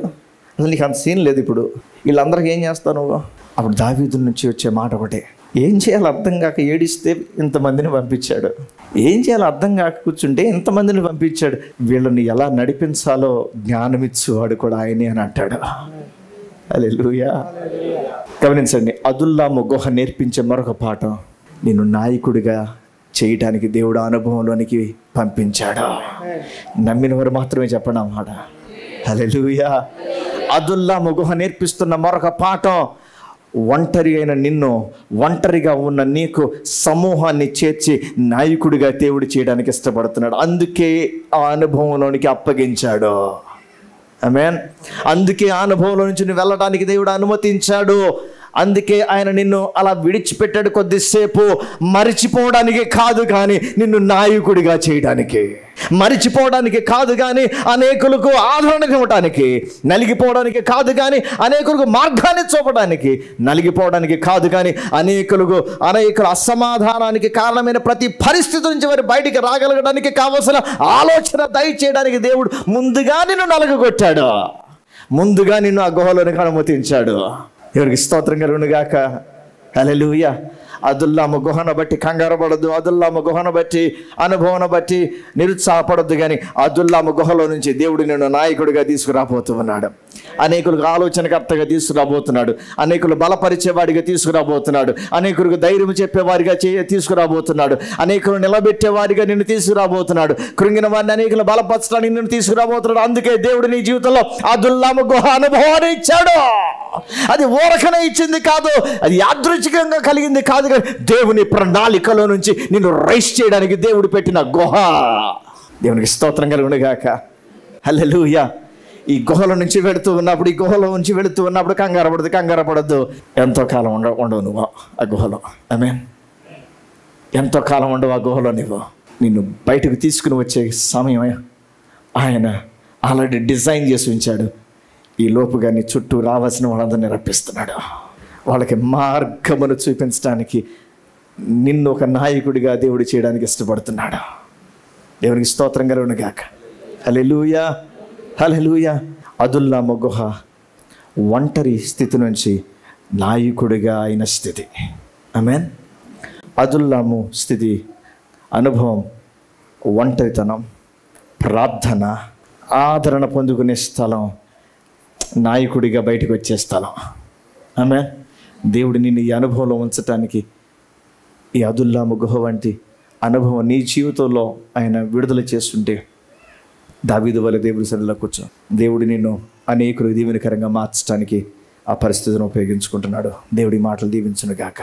అసలు నీకు అంత సీన్ లేదు. ఇప్పుడు వీళ్ళందరికీ ఏం చేస్తావు నువ్వు? అప్పుడు దావీదు నుంచి వచ్చే మాట ఒకటే, ఏం చేయాలో అర్థం కాక ఏడిస్తే ఇంతమందిని పంపించాడు. ఏం చేయాలో అర్థం కాక కూర్చుంటే ఇంతమందిని పంపించాడు. వీళ్ళని ఎలా నడిపించాలో జ్ఞానమిచ్చువాడు కూడా ఆయనే అని అంటాడు. హల్లెలూయా. గమనించండి, అదుల్లాము గుహ నేర్పించే మరొక పాఠం, నిన్ను నాయకుడిగా చేయటానికి దేవుడు అనుభవంలోనికి పంపించాడు. నమ్మిన వారు మాత్రమే చెప్పండి అన్నమాట. హల్లెలూయా. అదుల్లాము గుహ నేర్పిస్తున్న మరొక పాఠం, ఒంటరి అయిన నిన్ను, ఒంటరిగా ఉన్న నీకు సమూహాన్ని చేర్చి నాయకుడిగా దేవుడు చేయడానికి ఇష్టపడుతున్నాడు. అందుకే ఆ అనుభవంలోనికి అప్పగించాడు. ఆమేన్. అందుకే ఆ అనుభవంలో నుంచి నువ్వు వెళ్ళడానికి దేవుడు అనుమతించాడు. అందుకే ఆయన నిన్ను అలా విడిచిపెట్టాడు కొద్దిసేపు. మరిచిపోవడానికి కాదు కానీ నిన్ను నాయకుడిగా చేయడానికి, మరిచిపోవడానికి కాదు కానీ అనేకులకు ఆదరణ ఇవ్వడానికి, నలిగిపోవడానికి కాదు కానీ అనేకులకు మార్గాన్ని చూపడానికి, నలిగిపోవడానికి కాదు కానీ అనేకుల అసమాధానానికి కారణమైన ప్రతి పరిస్థితి నుంచి వారు బయటికి రాగలగడానికి కావలసిన ఆలోచన దయచేయడానికి దేవుడు ముందుగా నిన్ను నలగగొట్టాడు. ముందుగా నిన్ను ఆ గుహలోనికి అనుమతించాడు. ఎవరికి స్తోత్రం కలుగును గాక. హల్లెలూయా. అదుల్లాము గుహను బట్టి కంగారు పడద్దు, అదుల్లాము గుహను బట్టి అనుభవం బట్టి నిరుత్సాహపడద్దు. కానీ అదుల్లాము గుహలో నుంచి దేవుడు నిన్ను నాయకుడిగా తీసుకురాబోతున్నాడు. అనేకులకు ఆలోచనకర్తగా తీసుకురాబోతున్నాడు. అనేకులు బలపరిచేవాడిగా తీసుకురాబోతున్నాడు. అనేకులకు ధైర్యం చెప్పేవారిగా తీసుకురాబోతున్నాడు. అనేకులు నిలబెట్టేవారిగా నిన్ను తీసుకురాబోతున్నాడు. కృంగిన వారిని అనేకులు బలపరచడానికి నిన్ను తీసుకురాబోతున్నాడు. అందుకే దేవుడు నీ జీవితంలో అదుల్లాము గుహ అనుభవాన్ని ఇచ్చాడు. అది ఊరకనే ఇచ్చింది కాదు, అది యాదృచ్ఛికంగా కలిగింది కాదు, కానీ దేవుని ప్రణాళికలో నుంచి నిన్ను రైస్ చేయడానికి దేవుడు పెట్టిన గుహ. దేవునికి స్తోత్రం కలుగును గాక. హల్లెలూయా. ఈ గుహల నుంచి వెళుతూ ఉన్నప్పుడు కంగారు పడద్దు. ఎంతో కాలం ఉండవు నువ్వు ఆ గుహలో. ఆమేన్. ఎంతో కాలం ఉండవు ఆ గుహలో నువ్వు. నిన్ను బయటకు తీసుకుని వచ్చే సమయం ఆయన ఆల్రెడీ డిజైన్ చేసి ఉంచాడు. ఈ లోపుగా నీ చుట్టూ రావాల్సిన వాళ్ళందరినీ రప్పిస్తున్నాడు. వాళ్ళకి మార్గమును చూపించడానికి నిన్ను ఒక నాయకుడిగా దేవుడు చేయడానికి ఇష్టపడుతున్నాడు. దేవునికి స్తోత్రం కలుగును గాక. హల్లెలూయా. హల్లెలూయా. అదుల్లాము గుహ ఒంటరి స్థితి నుంచి నాయకుడిగా అయిన స్థితి. ఆమేన్. అదుల్లాము స్థితి అనుభవం, ఒంటరితనం, ప్రార్థన, ఆదరణ పొందుకునే స్థలం, నాయకుడిగా బయటకు వచ్చే స్థలం. ఆమేన్. దేవుడు నిన్ను ఈ అనుభవంలో ఉంచటానికి ఈ అదుల్లాము గుహ వంటి అనుభవం నీ జీవితంలో ఆయన విడుదల చేస్తుంటే దావీదు వలె దేవుడి సన్నిధిలో కూర్చో. దేవుడు నిన్ను అనేకులు దీవెనకరంగా మార్చడానికి ఆ పరిస్థితిని ఉపయోగించుకుంటున్నాడు. దేవుడి మాటలు దీవించును గాక.